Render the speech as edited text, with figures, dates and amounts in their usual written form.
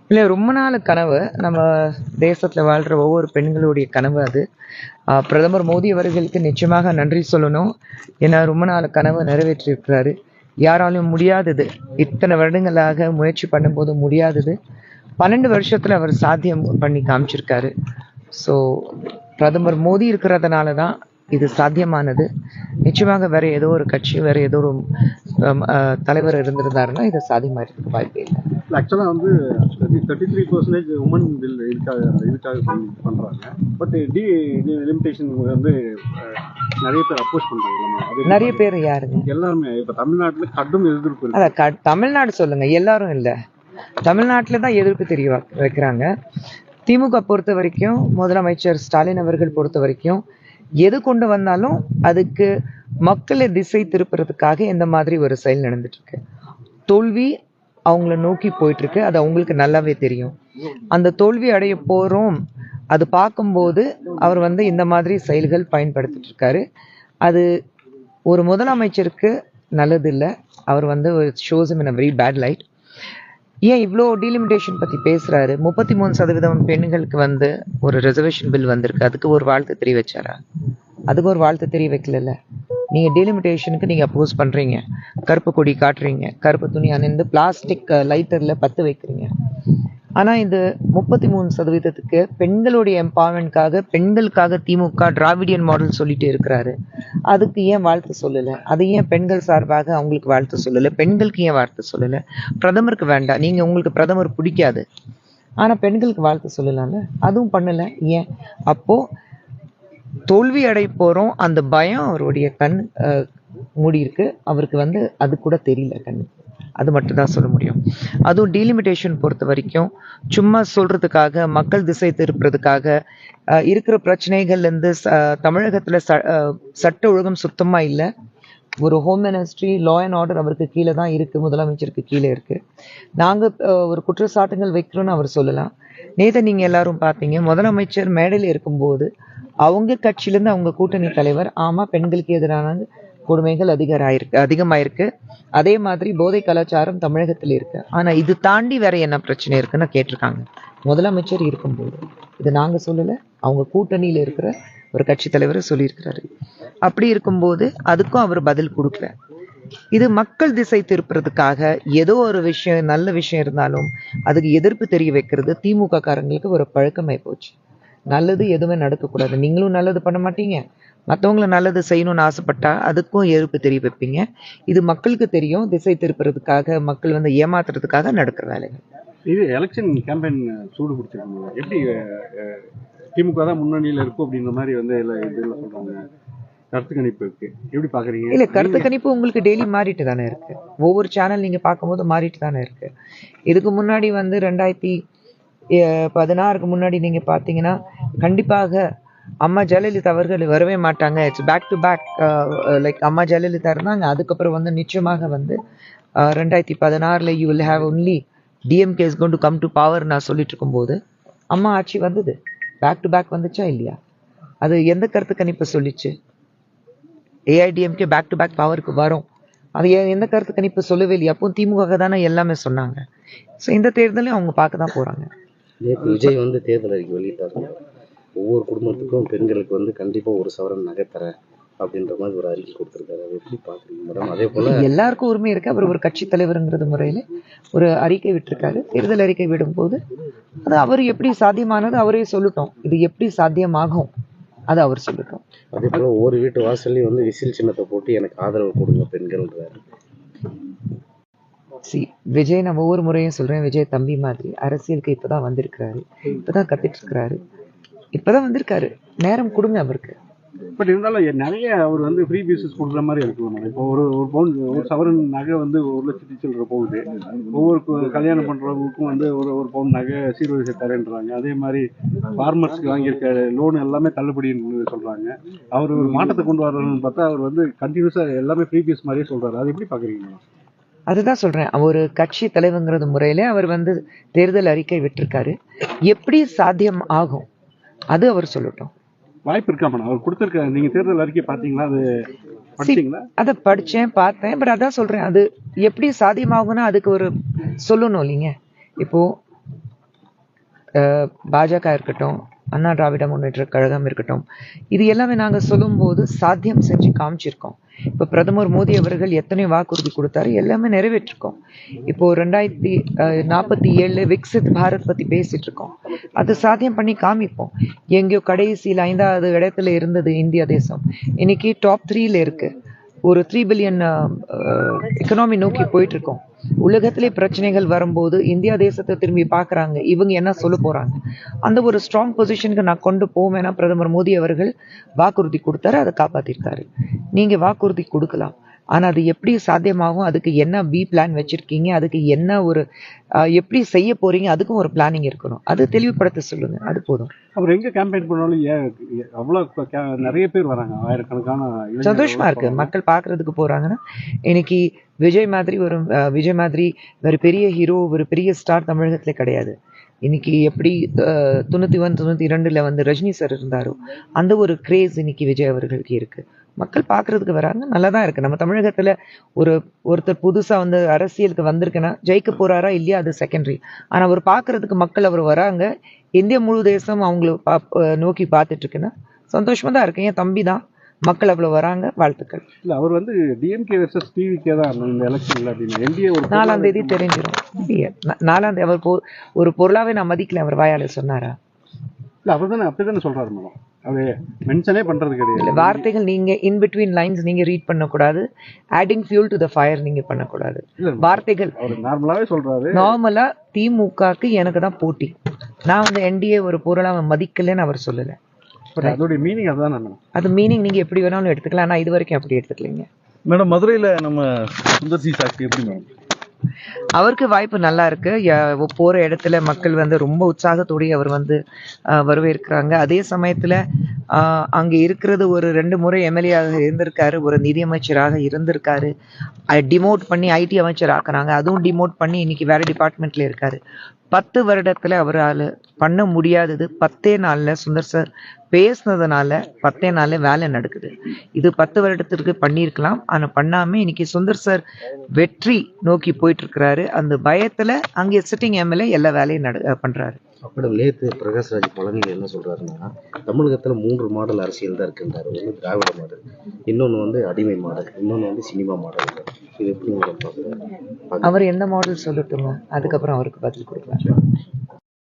இல்லை, ரொம்ப நாள் கனவு. நம்ம தேசத்தில் வாழ்கிற ஒவ்வொரு பெண்களுடைய கனவு அது. பிரதமர் மோடி அவர்களுக்கு நிச்சயமாக நன்றி சொல்லணும். ஏன்னா ரொம்ப நாள் கனவு நிறைவேற்றியிருக்கிறாரு. யாராலும் முடியாதது, இத்தனை வருடங்களாக முயற்சி பண்ணும்போது முடியாதது 12 வருஷத்தில் அவர் சாத்தியம் பண்ணி காமிச்சிருக்காரு. ஸோ பிரதமர் மோடி இருக்கிறதுனால தான் இது சாத்தியமானது. நிச்சயமாக வேற ஏதோ ஒரு கட்சி, வேற ஏதோ ஒரு தலைவர் இருந்திருந்தாருன்னா இது சாத்தியமாக வாய்ப்பே இல்லை. ஆக்சுவலாக வந்து 33% உமன் பில் இதுக்காக பண்ணுறாங்க. பட் லிமிடேஷன் வந்து நிறைய பேர் அப்போஸ் பண்ணுறாங்க. நிறைய பேர் யாருங்க? எல்லாருமே. இப்போ தமிழ்நாட்டில் கடும் எதிர்ப்பு இருக்கு. அதான் தமிழ்நாடு சொல்லுங்க, எல்லாரும் இல்லை. தமிழ்நாட்டில் தான் எதிர்ப்பு தெரிய வைக்கிறாங்க. திமுக பொறுத்த வரைக்கும், முதலமைச்சர் ஸ்டாலின் அவர்கள் பொறுத்த வரைக்கும் எது கொண்டு வந்தாலும் அதுக்கு மக்களை திசை திருப்புறதுக்காக இந்த மாதிரி ஒரு செயல் நடந்துட்டு இருக்கு. தோல்வி அவங்கள நோக்கி போயிட்டு இருக்கு. அது அவங்களுக்கு நல்லாவே தெரியும். அந்த தோல்வி அடைய போறோம் அது பார்க்கும்போது அவர் வந்து இந்த மாதிரி செயல்கள் பயன்படுத்திட்டு இருக்காரு. அது ஒரு முதலமைச்சருக்கு நல்லது இல்லை. அவர் வந்து shows in a very bad light. ஏன் இவ்வளோ டீலிமிட்டேஷன் பற்றி பேசுகிறாரு? 33% பெண்களுக்கு வந்து ஒரு ரிசர்வேஷன் பில் வந்திருக்கு. அதுக்கு ஒரு வாழ்த்து தெரிய வச்சாரா? அதுக்கு ஒரு வாழ்த்து தெரிய வைக்கல. நீங்கள் டீலிமிட்டேஷனுக்கு நீங்கள் அப்போஸ் பண்ணுறீங்க, கருப்பு கொடி காட்டுறீங்க, கருப்பு துணி அணிந்து பிளாஸ்டிக் லைட்டரில் பற்ற வைக்கிறீங்க. ஆனால் இந்த 33%க்கு பெண்களுடைய எம்பவர்மெண்ட்காக, பெண்களுக்காக திமுக டிராவிடியன் மாடல் சொல்லிட்டு இருக்கிறாரு. அதுக்கு ஏன் வாழ்த்து சொல்லலை? அது ஏன் பெண்கள் சார்பாக அவங்களுக்கு வாழ்த்து சொல்லலை? பெண்களுக்கு ஏன் வாழ்த்து சொல்லலை? பிரதமருக்கு வேண்டாம், நீங்கள் உங்களுக்கு பிரதமர் பிடிக்காது, ஆனால் பெண்களுக்கு வாழ்த்து சொல்லலாம்ல, அதுவும் பண்ணலை. ஏன்? அப்போது தோல்வி அடைய போகிறோம் அந்த பயம் அவருடைய கண் மூடி இருக்கு. அவருக்கு வந்து அது கூட தெரியல கண்ணு. அது மட்டும்தான் சொல்ல முடியும். அதுவும் டீலிமிட்டேஷன் பொறுத்த வரைக்கும் சும்மா சொல்றதுக்காக, மக்கள் திசை திருப்புறதுக்காக, இருக்கிற பிரச்சனைகள்லேருந்து தமிழகத்தில் சட்ட ஒழுங்கம் சுத்தமாக இல்லை. ஒரு home ministry, law and order அவருக்கு கீழே தான் இருக்குது, முதலமைச்சருக்கு கீழே இருக்குது. நாங்கள் ஒரு குற்றச்சாட்டுகள் வைக்கிறோன்னு அவர் சொல்லலாம். நேற்று நீங்கள் எல்லாரும் பார்த்தீங்க, முதலமைச்சர் மேடையில் இருக்கும்போது அவங்க கட்சியிலேருந்து அவங்க கூட்டணி தலைவர், ஆமாம் பெண்களுக்கு எதிரான கொடுமைகள் அதிகமாயிருக்கு, அதே மாதிரி போதை கலாச்சாரம் தமிழகத்தில் இருக்கு, ஆனால் இது தாண்டி வேற என்ன பிரச்சனை இருக்குன்னு கேட்டிருக்காங்க முதலமைச்சர் இருக்கும்போது. இது நாங்கள் சொல்லலை, அவங்க கூட்டணியில் இருக்கிற ஒரு கட்சி தலைவர் சொல்லியிருக்கிறாரு. அப்படி இருக்கும்போது அதுக்கும் அவர் பதில் கொடுக்கல. இது மக்கள் திசை திருப்புறதுக்காக ஏதோ ஒரு விஷயம், நல்ல விஷயம் இருந்தாலும் அதுக்கு எதிர்ப்பு தெரிய வைக்கிறது திமுக காரங்களுக்கு ஒரு பழக்கமாய் போச்சு. நல்லது எதுவுமே நடக்கக்கூடாது, நீங்களும் நல்லது பண்ண மாட்டீங்க, மற்றவங்களை நல்லது செய்யணும்னு ஆசைப்பட்டா அதுக்கும் எதிர்ப்பு தெரிய வைப்பீங்க. இது மக்களுக்கு தெரியும், திசை திருப்புறதுக்காக, மக்கள் வந்து ஏமாத்துறதுக்காக நடக்கிற வேலைகள். இது எலெக்ஷன் கேம்பெயின் சூடு பிடிச்சிருக்கீங்க. எப்படி திமுக தான் முன்னணியில் இருக்கும் அப்படின்ற மாதிரி வந்து இதெல்லாம் சொல்றாங்க, கருத்து கணிப்பு இருக்கு, எப்படி பாக்குறீங்க? இல்ல, கருத்து கணிப்பு உங்களுக்கு டெய்லி மாறிட்டு தானே இருக்கு. ஒவ்வொரு சேனல் நீங்க பார்க்கும்போது மாறிட்டு தானே இருக்கு. இதுக்கு முன்னாடி வந்து 2016க்கு முன்னாடி நீங்க பாத்தீங்கன்னா கண்டிப்பாக அம்மா ஜெயலலிதா அவர்கள் வரவே மாட்டாங்க, it's back to back, like Amma Jayalalithaa இருந்தாங்க. அதுக்கப்புறம் வந்து நிச்சயமாக வந்து 2016 you will have only DMK is going to come to power நான் சொல்லிட்டு இருக்கும்போது அம்மா ஆட்சி வந்தது, பேக் டு பேக் வந்துச்சா இல்லையா? அது எந்த கருத்து கணிப்பு சொல்லிச்சு? ஏஐடிஎம்கே பேக் டு பேக் பவருக்கு வரும், அது எந்த கருத்து கணிப்பு சொல்லவே இல்லையா? அப்போ திமுக தானே எல்லாமே சொன்னாங்க. ஸோ இந்த தேர்தலையும் அவங்க பார்க்க தான் போறாங்க. விஜய் வந்து தேர்தல் அறிக்கை வெளியிட்டாரு, ஒவ்வொரு குடும்பத்துக்கும் பெண்களுக்கு வந்து கண்டிப்பா ஒரு சவரன் நகை தரேன் அப்படின்ற மாதிரி ஒரு அறிக்கை கொடுத்துருக்காரு. அதை எப்படி பாக்குறீங்க மேடம்? அதே போல எல்லாருக்கும் உரிமை இருக்கு. அவர் ஒரு கட்சி தலைவருங்கிறது முறையில ஒரு அறிக்கை விட்டுருக்காரு. தேர்தல் அறிக்கை விடும்போது அது அவர் எப்படி சாத்தியமானது அவரே சொல்லட்டும், இது எப்படி சாத்தியமாகும் அது அவர் சொல்லட்டும். அதே போல ஒவ்வொரு வீட்டு வாசல்லையும் வந்து விசில் சின்னத்தை போட்டு எனக்கு ஆதரவு கொடுங்க பெண்கள்ன்றாரு. விஜய் நான் ஒவ்வொரு முறையும் சொல்றேன், விஜய் தம்பி மாதிரி அரசியலுக்கு இப்பதான் வந்திருக்கிறாரு, இப்பதான் கத்துட்டு இருக்கிறாரு, இப்பதான் வந்திருக்காரு, நேரம் கொடுங்க அவருக்கு. பட் இருந்தாலும் நிறைய அவர் வந்து ஃப்ரீ பீசஸ் கொடுக்குற மாதிரி இருக்கலாம். இப்போ ஒரு பவுன், ஒரு சவரன் நகை வந்து 1,00,000 சில்லற போகுது. ஒவ்வொரு கல்யாணம் பண்ணுறவங்களுக்கும் வந்து ஒரு பவுன் நகை சீர்வரிசை தரேன்றாங்க. அதே மாதிரி ஃபார்மர்ஸ்க்கு வாங்கியிருக்க லோன் எல்லாமே தள்ளுபடின்னு சொல்கிறாங்க. அவர் ஒரு மாற்றத்தை கொண்டு வரணும்னு பார்த்தா அவர் வந்து கண்டினியூஸாக எல்லாமே ஃப்ரீ பீஸ் மாதிரியே சொல்கிறாரு. அது எப்படி பார்க்குறீங்க? அதுதான் சொல்றேன், ஒரு கட்சி தலைவங்கிறது முறையில அவர் வந்து தேர்தல் அறிக்கை விட்டிருக்காரு, எப்படி சாத்தியம் ஆகும் அது அவர் சொல்லட்டும். வாய்ப்பு இருக்கா மேடம்? அவர் கொடுத்துருக்க, நீங்க தேர்தல் அறிக்கை பார்த்தீங்களா? அது படிச்சீங்களா? அதை படிச்சேன், பார்த்தேன். பட் அதான் சொல்றேன், அது எப்படி சாத்தியமாகும்னா அதுக்கு ஒரு சொல்லணும் இல்லைங்க. இப்போ பாஜக இருக்கட்டும், அண்ணா திராவிட முன்னேற்ற கழகம் இருக்கட்டும், இது எல்லாமே நாங்கள் சொல்லும்போது சாத்தியம் செஞ்சு காமிச்சிருக்கோம். இப்போ பிரதமர் மோடி அவர்கள் எத்தனை வாக்குறுதி கொடுத்தாரு, எல்லாமே நிறைவேற்றிருக்கோம். இப்போ 2047 விக்சித் பாரத் பற்றி பேசிட்டு இருக்கோம். அது சாத்தியம் பண்ணி காமிப்போம். எங்கேயோ கடைசியில் 5வது இடத்துல இருந்தது இந்தியா தேசம், இன்னைக்கு டாப் 3ல இருக்கு. ஒரு 3 பில்லியன் எக்கனாமி நோக்கி போயிட்டு இருக்கோம். உலகத்திலே பிரச்சனைகள் வரும்போது இந்தியா தேசத்தை திரும்பி பார்க்குறாங்க, இவங்க என்ன சொல்ல போறாங்க. அந்த ஒரு ஸ்ட்ராங் பொசிஷனுக்கு நான் கொண்டு போவேன்னா பிரதமர் மோடி அவர்கள் வாக்குறுதி கொடுத்தாரு, அதை காப்பாத்திருக்காரு. நீங்க வாக்குறுதி கொடுக்கலாம், ஆனா அது எப்படி சாத்தியமாகும், அதுக்கு என்ன பி பிளான் வச்சிருக்கீங்க, அதுக்கு என்ன ஒரு எப்படி செய்ய போறீங்க, அதுக்கும் ஒரு பிளானிங் இருக்கணும். அது தெளிவுபடுத்த சொல்லுங்க, அது போதும். அவர் எங்க கேம்பெயின் பண்ணாலும் அவ்வளவு நிறைய பேர் வராங்க, ஆயிரக்கணக்கான இளைஞர்கள் சந்தோஷமா இருக்கு. மக்கள் பார்க்கறதுக்கு போறாங்கன்னா, இன்னைக்கு விஜய் மாதிரி ஒரு பெரிய ஹீரோ, ஒரு பெரிய ஸ்டார் தமிழகத்துல கிடையாது. இன்னைக்கு எப்படி 91 92ல வந்து ரஜினி சார் இருந்தாரோ அந்த ஒரு கிரேஸ் இன்னைக்கு விஜய் அவர்களுக்கு இருக்கு. மக்கள் பார்க்கறதுக்கு வராங்க, நல்லா தான் இருக்கு. நம்ம தமிழகத்துல ஒருத்தர் புதுசா வந்து அரசியலுக்கு வந்திருக்குன்னா ஜெயிக்க போறாரா இல்லையா அது செகண்டரி. ஆனா அவர் பார்க்கறதுக்கு மக்கள் அவர் வராங்க. இந்தியா முழு தேசம் அவங்கள நோக்கி பார்த்துட்டு இருக்குன்னா சந்தோஷமா தான் இருக்கு. என் தம்பி தான், மக்கள் அவ்வளவு வராங்க, வாழ்த்துக்கள். இல்ல அவர் வந்து டிஎம்கே வெர்சஸ் டிவிகே தான் இந்த எலெக்ஷன்ல அப்படின்னு என்டிஏ ஒரு 4ஆம் தேதி தெரிஞ்சிடும். 4ஆம் தேதி அவர் ஒரு பொருளாவே நான் மதிக்கல, அவர் வாயால சொன்னாரா? இல்ல அவர் தானே அப்படித்தானே சொல்றாரு மேடம். அது மென்ஷனே பண்றது கிடையாது. வார்த்தைகள் நீங்க இன் பிட்வீன் லைன்ஸ் நீங்க ரீட் பண்ணக்கூடாது. Adding fuel to the fire நீங்க பண்ணக்கூடாது. வார்த்தைகள் அவர் நார்மலாவே சொல்றாரு. நார்மலா திமுகக்கு எனக்கு தான் போட்டி, நான் வந்து என்டிஏ ஒரு பொருளா மதிக்கலன்னு அவர் சொல்லல. அதோட மீனிங் அதுதான் மேடம். அது மீனிங் நீங்க எப்படி வேணாலும் எடுத்துக்கலாம், ஆனா இது வரைக்கும் அப்படி எடுத்துக்கலீங்க. மேடம், மதுரையில நம்ம சுந்தர் சி சாக்சி எப்படி மேடம்? அவருக்கு வாய்ப்பு நல்லா இருக்கு. போற இடத்துல மக்கள் வந்து ரொம்ப உற்சாகத்தோடு அவர் வந்து வரவேற்கிறாங்க. அதே சமயத்துல அங்க இருக்கிறது ஒரு 2 முறை எம்எல்ஏ இருந்திருக்காரு, ஒரு நிதியமைச்சராக இருந்திருக்காரு. டிமோட் பண்ணி ஐடி அமைச்சர் ஆக்குறாங்க, அதுவும் டிமோட் பண்ணி இன்னைக்கு வேற டிபார்ட்மெண்ட்ல இருக்காரு. 10 வருடத்துல அவரால் பண்ண முடியாதது 10 நாள்ல சுந்தர் சார் பேசினதுனால 10 நாள்ல வேலை நடக்குது. இது 10 வருடத்திற்கு பண்ணியிருக்கலாம், ஆனா பண்ணாம இன்னைக்கு சுந்தர் சார் வெற்றி நோக்கி போயிட்டு இருக்கிறாரு. அந்த பயத்துல அங்கே சிட்டிங் எம்எல்ஏ எல்லா வேலையும் பண்றாரு. மேடம், நேற்று பிரகாஷ்ராஜ் பழனியில் என்ன சொல்றாருன்னா, தமிழகத்துல 3 மாடல் அரசியல் தான் இருக்குன்றாரு. ஒன்று திராவிட மாடல், இன்னொன்று வந்து அடிமை மாடல், இன்னொன்று வந்து சினிமா மாடல். இது எப்படி மேடம் பார்க்குறாரு? அவர் எந்த மாடல் சொல்லட்டுங்க, அதுக்கப்புறம் அவருக்கு பதில் கொடுக்கலாம்.